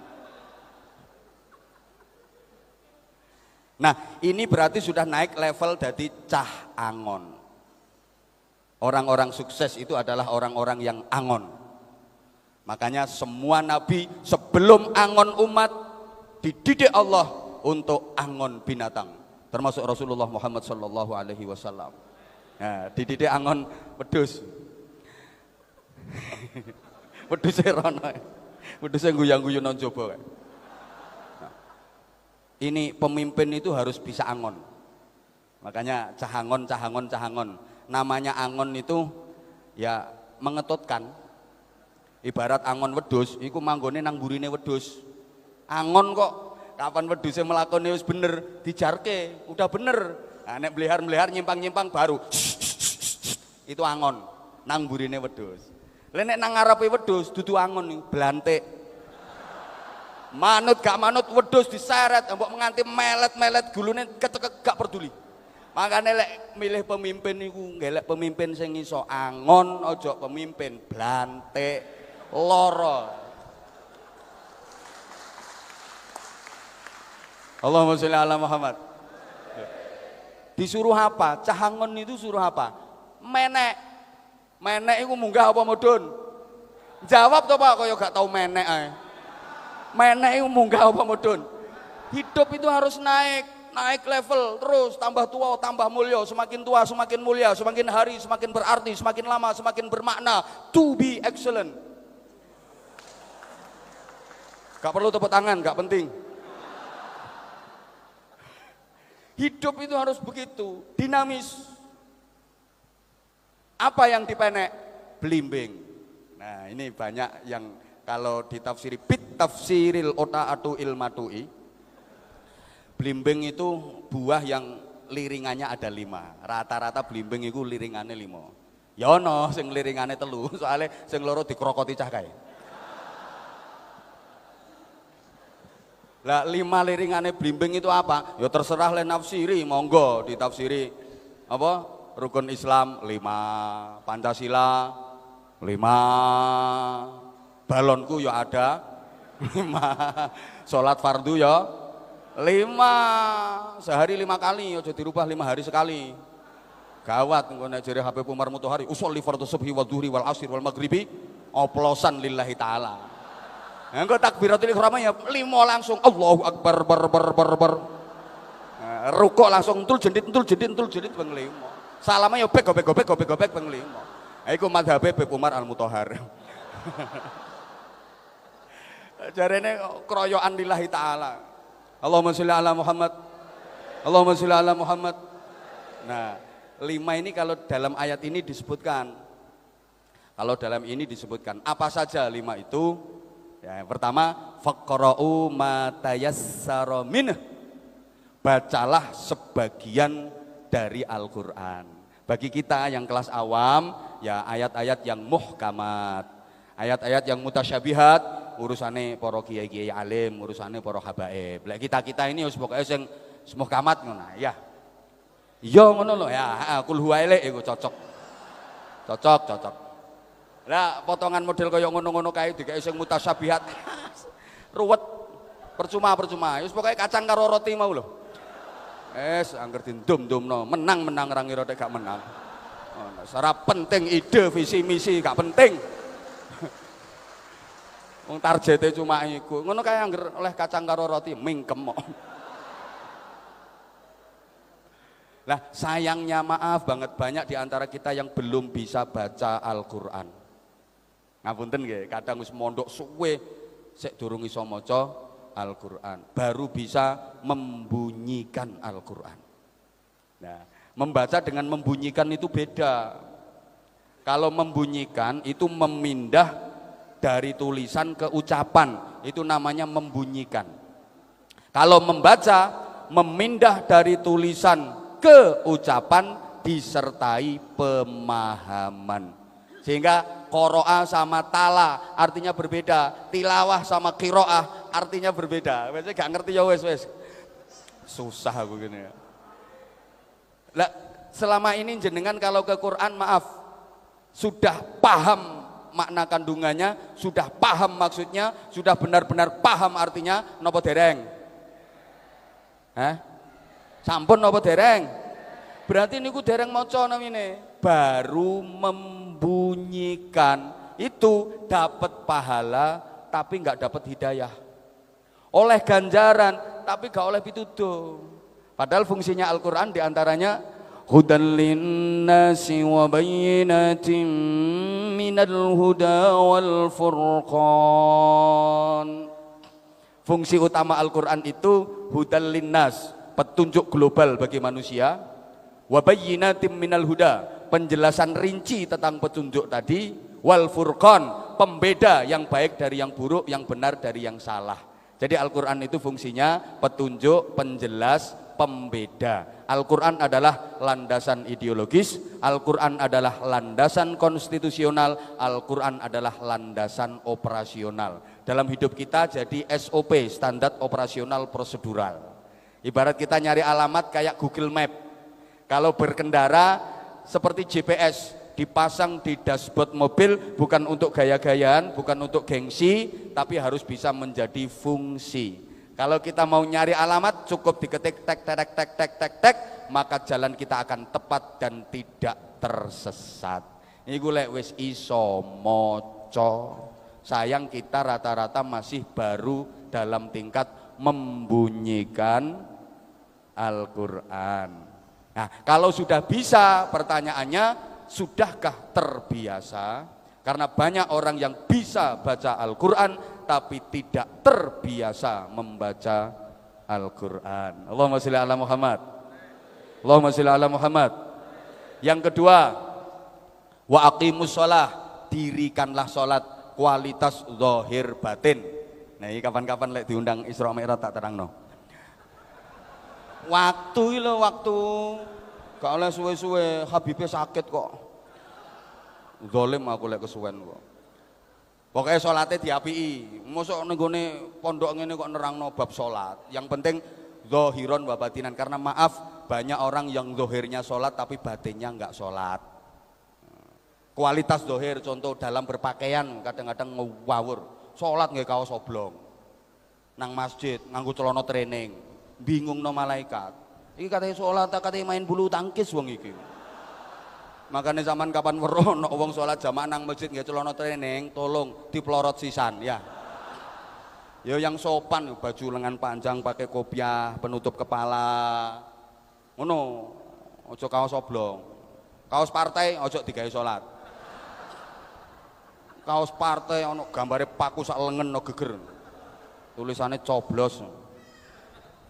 Nah, ini berarti sudah naik level dari cah angon. Orang-orang sukses itu adalah orang-orang yang angon. Makanya semua nabi sebelum angon umat dididik Allah untuk angon binatang. Termasuk Rasulullah Muhammad sallallahu alaihi wasallam. Nah, dididik angon wedhus. Wedhus rono. Wedhus guyang-guyu nang jaba. Ini pemimpin itu harus bisa angon. Makanya cahangon. Namanya angon itu ya mengetutkan. Ibarat angon wedhus, iku manggone nang burine wedhus. Angon kok, kapan wedhuse melakoni wis bener, dijarke, udah bener. Nah, nek melihar nyimpang-nyimpang baru itu angon nang burine wedhus. Lah nek nang ngarepe wedhus dudu angon nih, belantik. Manut gak manut wedhus diseret, mbok menganti melet-melet gulune ketekek gak peduli. Makanya lek milih pemimpin niku ngelek pemimpin sing iso angon, aja pemimpin blantik lara. Allahumma sholli ala Muhammad. Disuruh apa? Cahangon itu suruh apa? Menek. Menek iku munggah apa mudhun? Jawab to Pak, kaya gak tau menek ae. Menek itu munggah apa mudun. Hidup itu harus naik level terus, tambah tua tambah mulia, semakin tua semakin mulia, semakin hari semakin berarti, semakin lama semakin bermakna. To be excellent. Gak perlu tepuk tangan, gak penting. Hidup itu harus begitu, dinamis. Apa yang dipenek? Blimbing. Nah, ini banyak yang kalau ditafsiri bit tafsiril ota'atu ilmatui, blimbing itu buah yang liringannya ada 5. Rata-rata blimbing itu liringannya 5. Ya ono sing liringannya 3, soalnya sing loro dikrokoti cah kae. Lah 5 liringannya blimbing itu apa? Ya terserah le nafsiri, monggo ditafsiri apa? Rukun Islam 5, Pancasila 5. Balonku ya ada 5, sholat fardu ya 5, sehari 5 kali, aja dirubah 5 hari sekali. Gawat engko nek jere Habib Umar Mutahari, usolli fardhu subhi wa dhuhri wal asri wal maghribi oplosan lillahi taala. Engko takbiratul ihram ya 5 langsung Allahu akbar ber. Nah, rukuk langsung entul jendit ping 5. Salamnya ya gobek ping 5. Iku madhabe Habib Umar Al Mutahar. Jarene keroyokan lillahi ta'ala. Allahumma sholli ala Muhammad. Allahumma sholli ala Muhammad. Nah, 5 ini kalau dalam ayat ini disebutkan. Kalau dalam ini disebutkan apa saja 5 itu? Ya, yang pertama, faqra'u ma tayassara minhu. Bacalah sebagian dari Al-Qur'an. Bagi kita yang kelas awam, ya ayat-ayat yang muhkamat. Ayat-ayat yang mutasyabihat, urusane para kiai-kiai alim, urusane para habaib. Lah kita-kita ini wis pokoke sing muhkamat ngono. Ya. Iya ngono lho ya, kul huwa elek iku cocok. Cocok. Lah potongan model kaya ngono-ngono kae dikek sing mutasyabihat. Ruwet. Percuma. Wis pokoke kacang karo roti mau lho. Angger dindum-dumno, menang ra ngira nek gak menang. Ono ora penting ide, visi misi gak penting. Wong targete cuma iku. Ngono kae angger oleh kacang karo roti mingkem kok. Nah sayangnya maaf banget banyak di antara kita yang belum bisa baca Al-Quran. Ngapunten nggih, kadang wis mondok suwe sik durung iso maca Al-Quran, baru bisa membunyikan Al-Quran. Nah, membaca dengan membunyikan itu beda. Kalau membunyikan itu memindah dari tulisan ke ucapan, itu namanya membunyikan. Kalau membaca, memindah dari tulisan ke ucapan disertai pemahaman. Sehingga qoro'ah sama tala artinya berbeda, tilawah sama qiraah artinya berbeda. Biasanya gak ngerti ya wes. Susah aku gini ya. Lah selama ini jenengan kalau ke Quran maaf sudah paham makna kandungannya, sudah paham maksudnya, sudah benar-benar paham artinya napa dereng? Sampun napa dereng? Berarti niku dereng maca namine. Baru membunyikan itu dapat pahala tapi enggak dapat hidayah. Oleh ganjaran tapi enggak oleh pituduh. Padahal fungsinya Al-Qur'an diantaranya hudan linnasi wa bayyinatin minal huda wal furqan. Fungsi utama Al-Qur'an itu hudan linnas, petunjuk global bagi manusia, wa bayyinatin minal huda, penjelasan rinci tentang petunjuk tadi, wal furqan, pembeda yang baik dari yang buruk, yang benar dari yang salah. Jadi Al-Qur'an itu fungsinya petunjuk, penjelas, pembeda. Al-Qur'an adalah landasan ideologis, Al-Qur'an adalah landasan konstitusional, Al-Qur'an adalah landasan operasional. Dalam hidup kita jadi SOP, standar operasional prosedural. Ibarat kita nyari alamat kayak Google Map. Kalau berkendara seperti GPS, dipasang di dashboard mobil bukan untuk gaya-gayaan, bukan untuk gengsi, tapi harus bisa menjadi fungsi. Kalau kita mau nyari alamat cukup diketik tek, maka jalan kita akan tepat dan tidak tersesat. Iku lek wis iso maca. Sayang kita rata-rata masih baru dalam tingkat membunyikan Al-Qur'an. Nah, kalau sudah bisa, pertanyaannya sudahkah terbiasa? Karena banyak orang yang bisa baca Al-Qur'an tapi tidak terbiasa membaca Al-Qur'an. Allahumma sholli ala Muhammad. Allahumma sholli ala Muhammad. Yang kedua, wa aqimus shalah, dirikanlah salat, kualitas zahir batin. Nah, ini kapan-kapan lek diundang Isra Mi'raj tak terangno. Waktu gak oleh suwe-suwe, Habibie sakit kok. Zalim aku lek kesuwen kok. Pokoknya sholatnya diapii. Mosok nenggone pondok ngene kok nerangno bab sholat. Yang penting zahiron wa batinan, karena maaf banyak orang yang zahirnya sholat tapi batinnya enggak sholat. Kualitas zahir contoh dalam berpakaian kadang-kadang ngawur. Sholat nggak kaos oblong. Nang masjid nganggo celana training. Bingung no malaikat. Iki katanya sholat, katanya main bulu tangkis wong iki. Makanya zaman kapan weruh no wong sholat jamaah nang masjid nggak celana training, tolong dipelorot sisan ya. Ya yang sopan, baju lengan panjang pakai kopiah, penutup kepala. Ngono, ojo kaos oblong. Kaos partai ojo digawe sholat. Kaos partai ono gambare paku sak lengen no geger. Tulisannya coblos.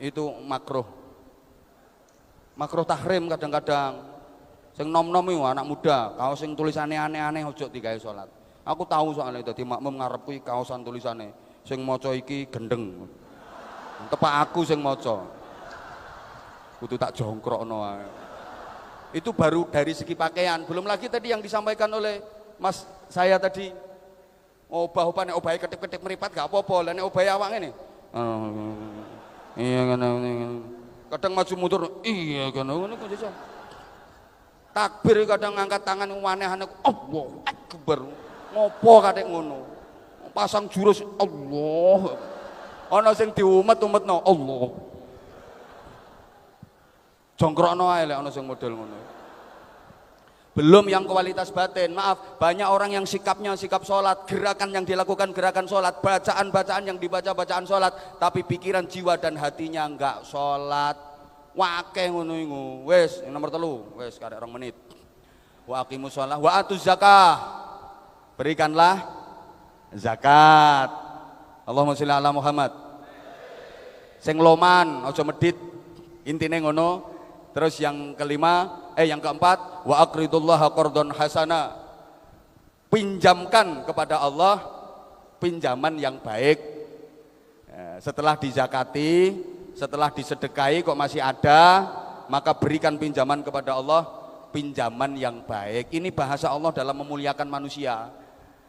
Itu makruh. Makruh tahrim kadang-kadang. Sing nom-nom itu anak muda, kaos sing tulisannya aneh-aneh ojo digawe sholat. Aku tahu soalnya itu, makmum ngarep kuwi kaosan tulisannya sing maca iki gendeng. Tepak aku sing maca. Kudu tak jongkrokno ae. Itu baru dari segi pakaian, belum lagi tadi yang disampaikan oleh Mas saya tadi. Obah-obah nek obahe ketip-ketip meripat gak apa-apa, lah nek obahe awak ngene. Iya ngene. Kadang maju mundur, iya kan ngono kok iso. Takbir kadang ngangkat tangan aneh-aneh, Allahu Akbar. Ngopo kadek ngono. Pasang jurus Allah. Ana sing diumet-umetno Allah. Jongkrokno ae lek ana sing model ngono. Belum yang kualitas batin, maaf, banyak orang yang sikapnya sikap sholat, gerakan yang dilakukan gerakan sholat, bacaan-bacaan yang dibaca bacaan sholat, tapi pikiran, jiwa dan hatinya enggak sholat. Wakeh ngono iku. Wis, nomor 3, wis karek 2 menit. Wa aqimus shalah wa atuz zakah. Berikanlah zakat. Allahumma sholli ala Muhammad. Sing loman aja medit. Intine ngono. Terus yang keempat, wa aqridullaha qardhan hasana. Pinjamkan kepada Allah pinjaman yang baik. Setelah dizakati, setelah disedekahi kok masih ada, maka berikan pinjaman kepada Allah, pinjaman yang baik. Ini bahasa Allah dalam memuliakan manusia.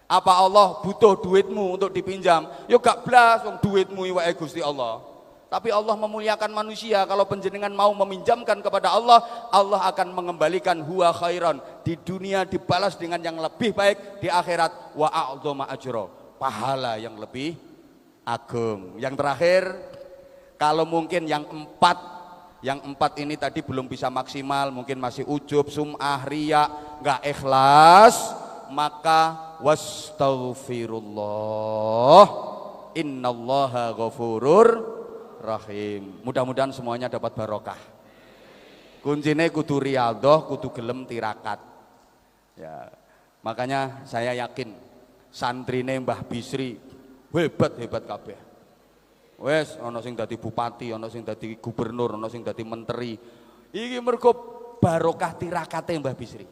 Apa Allah butuh duitmu untuk dipinjam? Yo gak blas wong duitmu iwake Gusti Allah. Tapi Allah memuliakan manusia. Kalau penjenengan mau meminjamkan kepada Allah, Allah akan mengembalikan huwa khairan. Di dunia dibalas dengan yang lebih baik, di akhirat wa a'dhama ajra, pahala yang lebih agung. Yang terakhir, kalau mungkin yang empat ini tadi belum bisa maksimal, mungkin masih ujub, sum'ah, riya, enggak ikhlas, maka wastaghfirullah, innallaha ghafurur rahim. Mudah-mudahan semuanya dapat barokah. Kuncine kudu riyadhah, kudu gelem tirakat. Ya, makanya saya yakin santrine Mbah Bisri hebat-hebat kabeh. Wes ana sing dadi bupati, ana sing dadi gubernur, ana sing dadi menteri. Iki mergo barokah tirakate Mbah Bisri.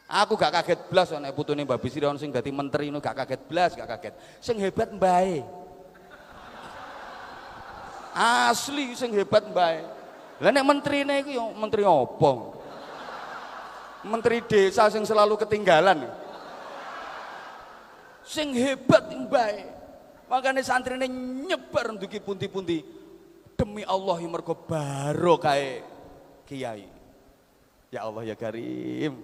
Aku gak kaget blas nek putune Mbah Bisri ana sing dadi menteri, gak kaget blas, gak kaget. Sing hebat mbae. Asli sing hebat mbae. Lah nek menterine iku yo menteri apa? Menteri desa sing selalu ketinggalan. Sing hebat mbae. Makane santrine nyebar ndugi pundi-pundi. Demi Allah mergo barokah kiai. Ya Allah ya Karim.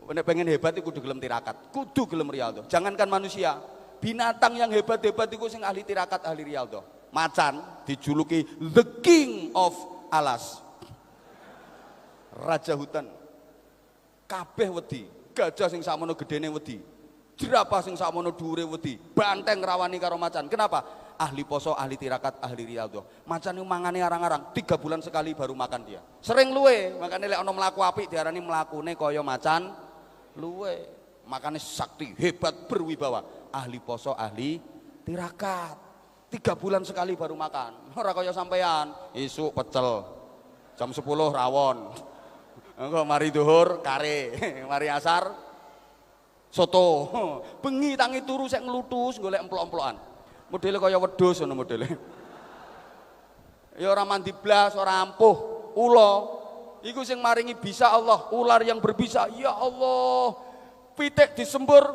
Nek pengen hebat iku kudu gelem tirakat, kudu gelem riyadhah. Jangankan manusia, binatang yang hebat-hebat iku sing ahli tirakat, ahli riyadhah. Macan dijuluki the king of alas, raja hutan. Kabeh wedi, gajah sing sakmono gedene wedi, jerapah sing sakmono dhuwure wedi, banteng rawani karo macan. Kenapa? Ahli poso, ahli tirakat, ahli riyadhah. Macan itu mangane arang-arang 3 bulan sekali baru makan dia. Sering luwe, makane lek ana mlaku apik diarani mlakune kaya macan luwe. Makane sakti, hebat, berwibawa. Ahli poso, ahli tirakat. 3 bulan sekali baru makan. Ora kaya sampean, isuk pecel, jam 10 rawon, engko mari duhur kare, mari asar soto, bengi tangi turu sek nglutus golek emplok-emplokan. Modele kaya wedhus ngono modele. Ya ora mandi blas, ora ampuh. Ula iku sing maringi bisa Allah, ular yang berbisa. Ya Allah. Pitik disembur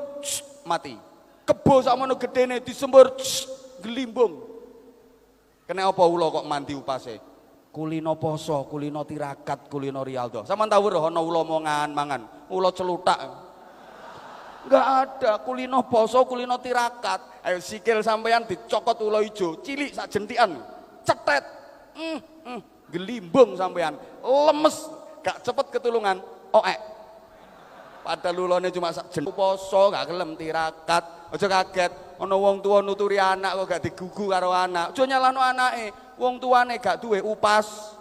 mati. Kebo sakmono gedene disembur gelimbung. Kena apa ula kok mandi upase? Kulino poso, kulino tirakat, kulino riyadhah. Sampeyan tahu roh ana ula mangan, ula celutak. Enggak ada, kulino poso, kulino tirakat. Ayo sikil sampeyan dicokot ula ijo, cilik sak jentikan. Cetet. Gelimbung sampeyan. Lemes, gak cepet ketulungan. Oek. Padahal ulane cuma sak jentikan. Poso gak gelem tirakat. Aja kaget. Ana wong tua nuturi anak kok gak digugu karo anak. Aja nyalano anake, wong tuane gak duwe upas.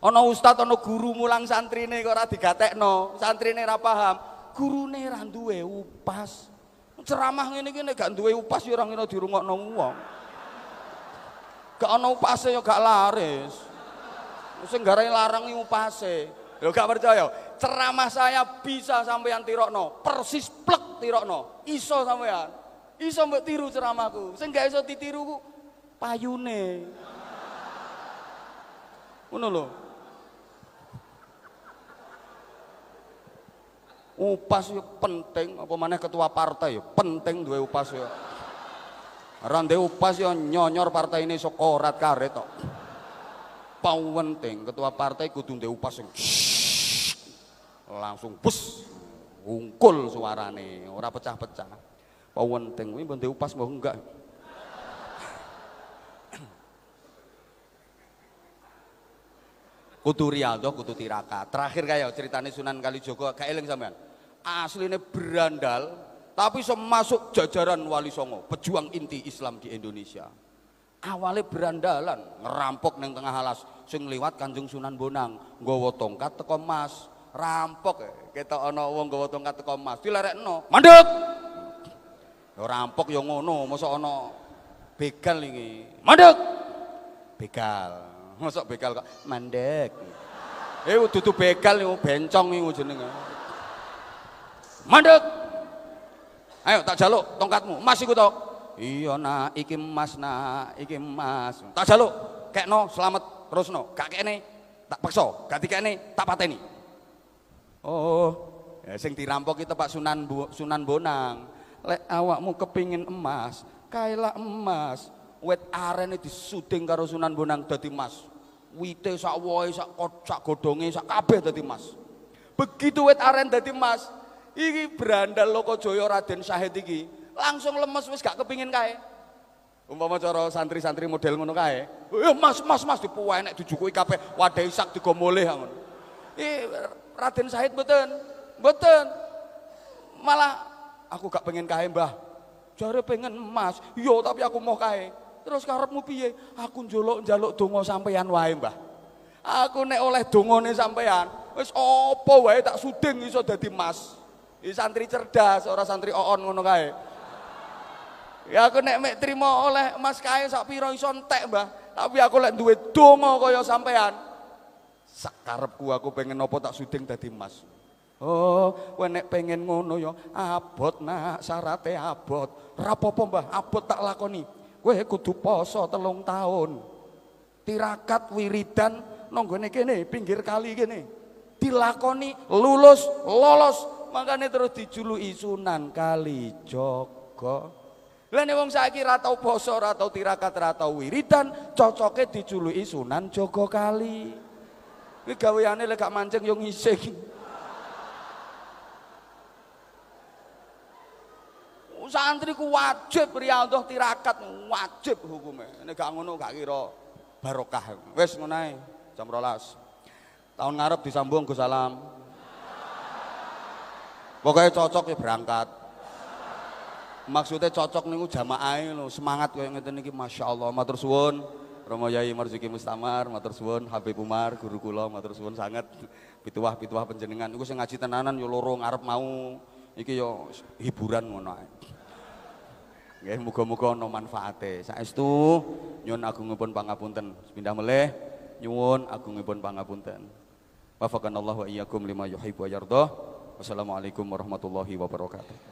Ana ustad, ana guru mulang santrine kok ora digatekno, santrine ora paham, gurune ra duwe upas. Ceramah ngene iki nek gak duwe upas ya ora ngene dirungokno wong. Gak ana upase ya gak laris. Sing garane larang iki upase. Lho gak percaya? Ceramah saya bisa sampeyan tirokno, persis plek tirokno. Iso sampeyan. Iso mbok tiru ceramahku. Sing gak iso ditiru ku payune. Ngono lho. Upas yo penting, apa maneh ketua partai yo penting duwe upas yo. Ora ndek upas yo nyonyor partai ini sok korat karet tok. Penting ketua partai kudu ndek upas sing langsung bus ungkul suarane, ora pecah-pecah. Penting kuwi ndek upas mbok enggak. Kudu riyadhah, kudu tirakat. Terakhir kaya ceritane Sunan Kalijaga, gak eling sampean. Asline berandal, tapi semasuk jajaran Wali Songo, pejuang inti Islam di Indonesia. Awalnya berandalan, ngerampok neng tengah alas, sing liwat Kanjeng Sunan Bonang, nggawa tongkat teko Mas, rampok ketok ana wong nggawa tongkat teko Mas, dilerekno, mandek. Ya rampok ya ngono, mosok ana begal iki. Mandek. Begal. Mosok begal kok mandek. Dudu begal iku bencong iku jenenge. Mandek. Ayo tak jaluk tongkatmu. Mas iku to. Iya nak, iki emas nak, iki emas. Tak jaluk, kekno selamat terusno. Gak kene, tak paksa. Gak dikene, tak pateni. Oh, ya sing dirampok itu Pak Sunan Bonang. Lek awakmu kepingin emas, kaila emas. Wit arene disuding karo Sunan Bonang dadi emas. Wite sak wohe, sak godhonge, sak kabeh dadi emas. Begitu wit aren dadi emas, iki berandal Lokajaya Raden Syahid iki langsung lemes wis gak kepingin kae. Umpama cara santri-santri model ngono kae. Mas dipuweh nek dijukuki kabeh wadai sak digo moleh ngono. Raden Syahid mboten. Malah aku gak pengen kae, Mbah. Jare pengen emas. Yo tapi aku mau kae. Terus karepmu piye? Aku njaluk donga sampeyan wae, Mbah. Aku nek oleh dongane sampeyan, wis apa wae tak suding iso dadi emas. Santri cerdas, ora santri oon ngono kae. Ya aku nek mek trimo oleh emas kae sak pira iso entek, Mbah. Tapi aku lek duwe donga kaya sampeyan, sak karepku aku pengen apa tak suding dadi emas. Oh, kowe nek pengen ngono ya abot nak, syarate abot. Ora apa-apa, Mbah, abot tak lakoni. Kowe kudu poso 3 tahun. Tirakat wiridan nang gone kene, pinggir kali kene. Dilakoni lolos. Makanya terus dijuluki Sunan Kalijaga. Lah nek wong saiki ra tau poso, ra tau tirakat, ra tau wiridan, cocoke dijuluki Sunan Jogokali. Kuwi gaweane lek gak mancing yo ngising. Santri ku wajib riyadhah tirakat, wajib hukume. Nek gak ngono gak kira barokah. Wis ngono ae, jam 12. Tahun ngarep disambung Gus Salam. Pokoknya cocok ya berangkat. Maksudnya cocok niku jamaahe lho, semangat koyo ngeten iki masyaallah. Matur suwun Romo Yai Marzuki Mustamar, matur suwun Habib Umar guru kula, matur suwun sanget pituwah-pituwah panjenengan. Iku sing ngaji tenanan yo loro ngarep mau. Iki yo hiburan ngono ae. Nggih, muga-muga ana manfaate. Saestu nyuwun agungipun pangapunten. Pindah melih nyuwun agungipun pangapunten. Wafaqanallahu wa iyyakum lima yuhibbu wa yardah. Wassalamualaikum warahmatullahi wabarakatuh.